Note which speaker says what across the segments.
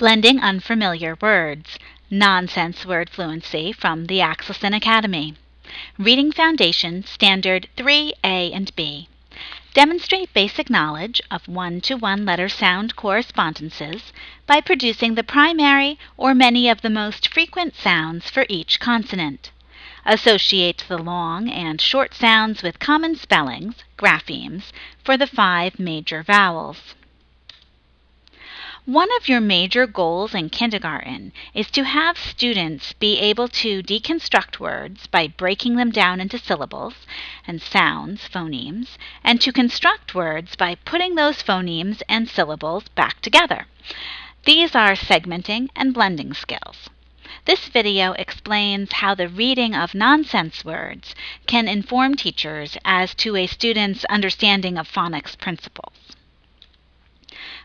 Speaker 1: Blending Unfamiliar Words, Nonsense Word Fluency from the Axelson Academy. Reading Foundation Standard 3A and B. Demonstrate basic knowledge of one-to-one letter sound correspondences by producing the primary or many of the most frequent sounds for each consonant. Associate the long and short sounds with common spellings, graphemes, for the 5 major vowels. One of your major goals in kindergarten is to have students be able to deconstruct words by breaking them down into syllables and sounds, phonemes, and to construct words by putting those phonemes and syllables back together. These are segmenting and blending skills. This video explains how the reading of nonsense words can inform teachers as to a student's understanding of phonics principles.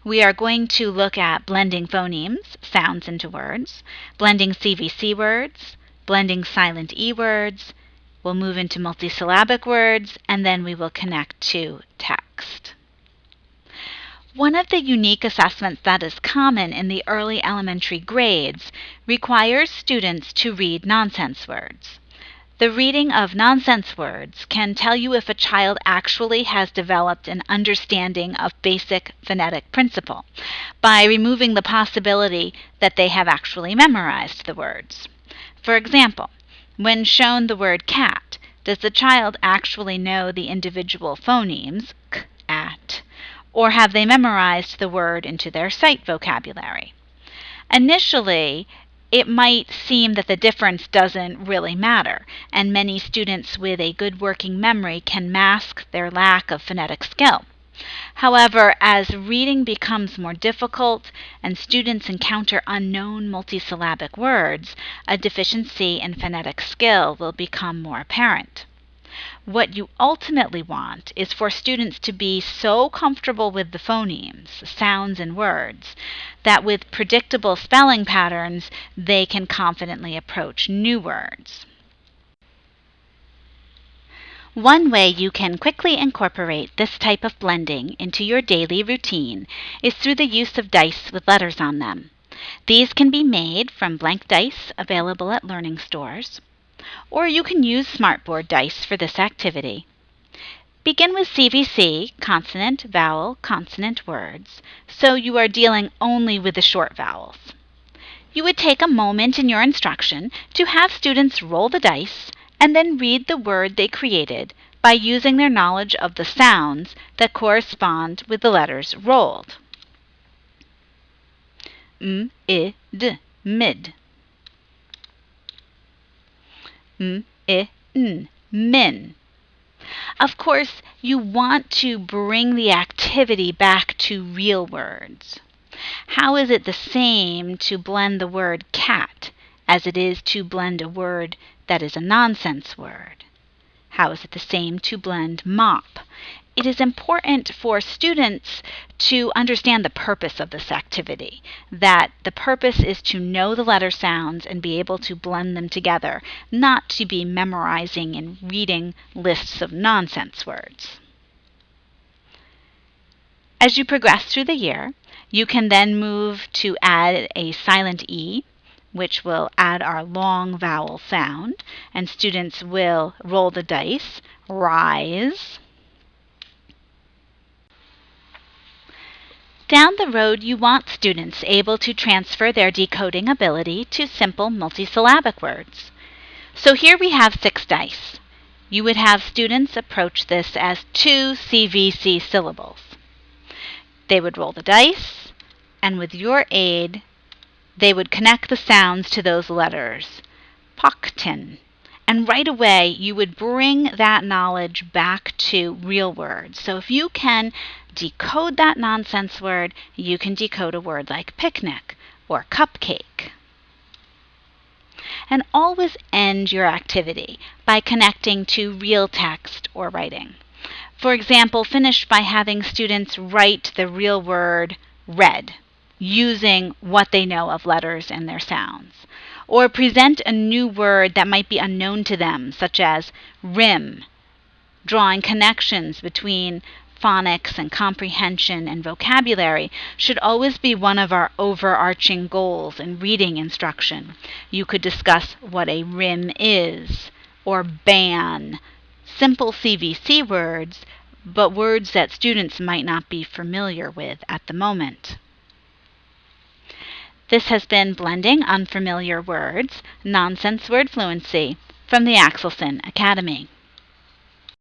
Speaker 1: We are going to look at blending phonemes, sounds into words, blending CVC words, blending silent E words. We'll move into multisyllabic words, and then we will connect to text. One of the unique assessments that is common in the early elementary grades requires students to read nonsense words. The reading of nonsense words can tell you if a child actually has developed an understanding of basic phonetic principle by removing the possibility that they have actually memorized the words. For example, when shown the word cat, does the child actually know the individual phonemes, k, at, or have they memorized the word into their sight vocabulary? Initially, it might seem that the difference doesn't really matter, and many students with a good working memory can mask their lack of phonetic skill. However, as reading becomes more difficult and students encounter unknown multisyllabic words, a deficiency in phonetic skill will become more apparent. What you ultimately want is for students to be so comfortable with the phonemes, sounds, and words that with predictable spelling patterns, they can confidently approach new words. One way you can quickly incorporate this type of blending into your daily routine is through the use of dice with letters on them. These can be made from blank dice available at learning stores, or you can use smartboard dice for this activity. Begin with CVC, consonant, vowel, consonant words, so you are dealing only with the short vowels. You would take a moment in your instruction to have students roll the dice and then read the word they created by using their knowledge of the sounds that correspond with the letters rolled. M, I, D, mid. M, I, N, min. Of course, you want to bring the activity back to real words. How is it the same to blend the word cat as it is to blend a word that is a nonsense word? How is it the same to blend mop? It is important for students to understand the purpose of this activity, that the purpose is to know the letter sounds and be able to blend them together, not to be memorizing and reading lists of nonsense words. As you progress through the year, you can then move to add a silent E, which will add our long vowel sound, and students will roll the dice, rise. Down the road, you want students able to transfer their decoding ability to simple multisyllabic words. So here we have 6 dice. You would have students approach this as 2 CVC syllables. They would roll the dice, and with your aid, they would connect the sounds to those letters. Poctin. And right away, you would bring that knowledge back to real words. So if you can decode that nonsense word, you can decode a word like picnic or cupcake. And always end your activity by connecting to real text or writing. For example, finish by having students write the real word red, using what they know of letters and their sounds. Or present a new word that might be unknown to them, such as rim, drawing connections between phonics and comprehension and vocabulary should always be one of our overarching goals in reading instruction. You could discuss what a rim is, or ban, simple CVC words, but words that students might not be familiar with at the moment. This has been Blending Unfamiliar Words, Nonsense Word Fluency from the Axelson Academy.